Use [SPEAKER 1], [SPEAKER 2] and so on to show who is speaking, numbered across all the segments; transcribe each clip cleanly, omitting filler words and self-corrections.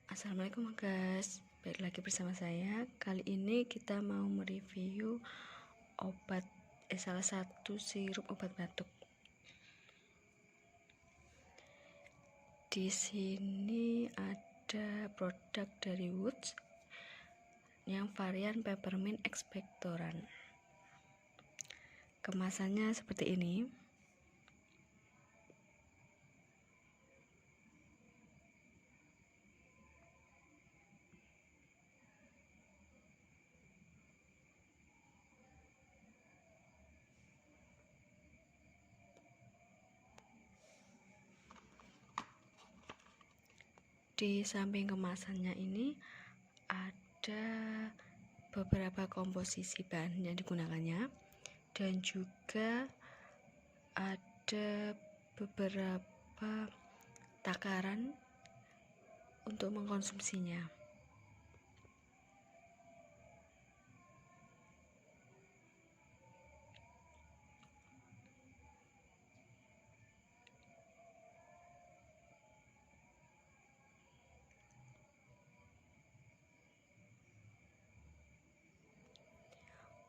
[SPEAKER 1] Assalamualaikum guys, balik lagi bersama saya. Kali ini kita mau mereview salah satu sirup obat batuk. Di sini ada produk dari Woods yang varian peppermint expectorant. Kemasannya seperti ini. Di samping kemasannya ini ada beberapa komposisi bahan yang digunakannya dan juga ada beberapa takaran untuk mengkonsumsinya.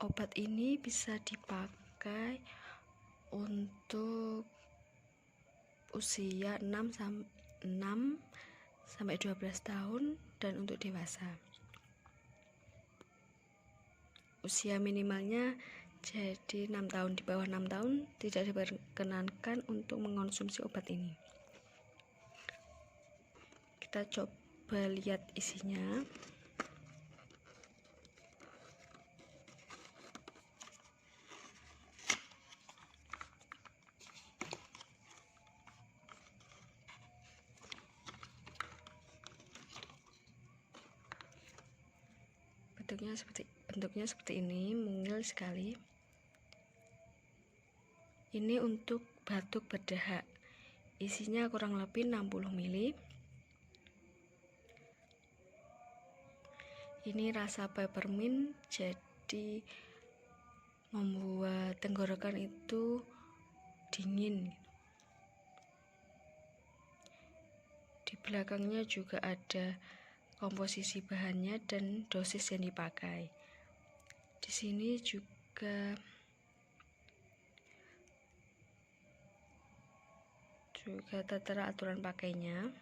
[SPEAKER 1] Obat ini bisa dipakai untuk usia 6 sampai 12 tahun dan untuk dewasa. Usia minimalnya jadi 6 tahun, di bawah 6 tahun tidak diperkenankan untuk mengonsumsi obat ini. Kita coba lihat isinya. Bentuknya seperti ini, mungil sekali. Ini untuk batuk berdahak. Isinya kurang lebih 60 ml. Ini rasa peppermint, jadi membuat tenggorokan itu dingin. Di belakangnya juga ada komposisi bahannya dan dosis yang dipakai. Di sini juga tertera aturan pakainya.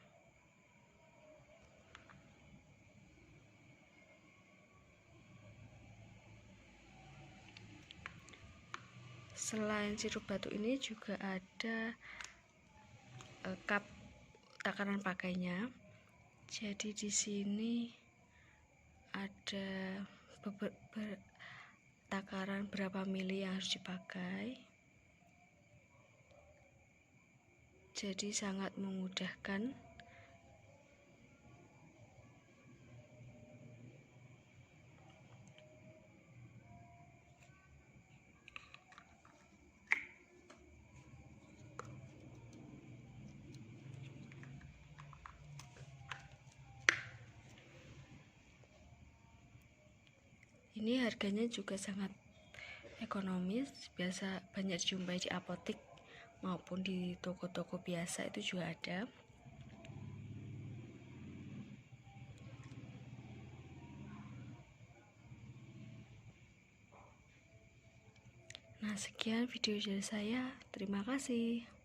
[SPEAKER 1] Selain sirup batuk ini juga ada cup takaran pakainya. Jadi di sini ada takaran berapa mili yang harus dipakai. Jadi sangat memudahkan. Ini harganya juga sangat ekonomis, biasa banyak dijumpai di apotek maupun di toko-toko biasa itu juga ada. Nah, sekian video dari saya. Terima kasih.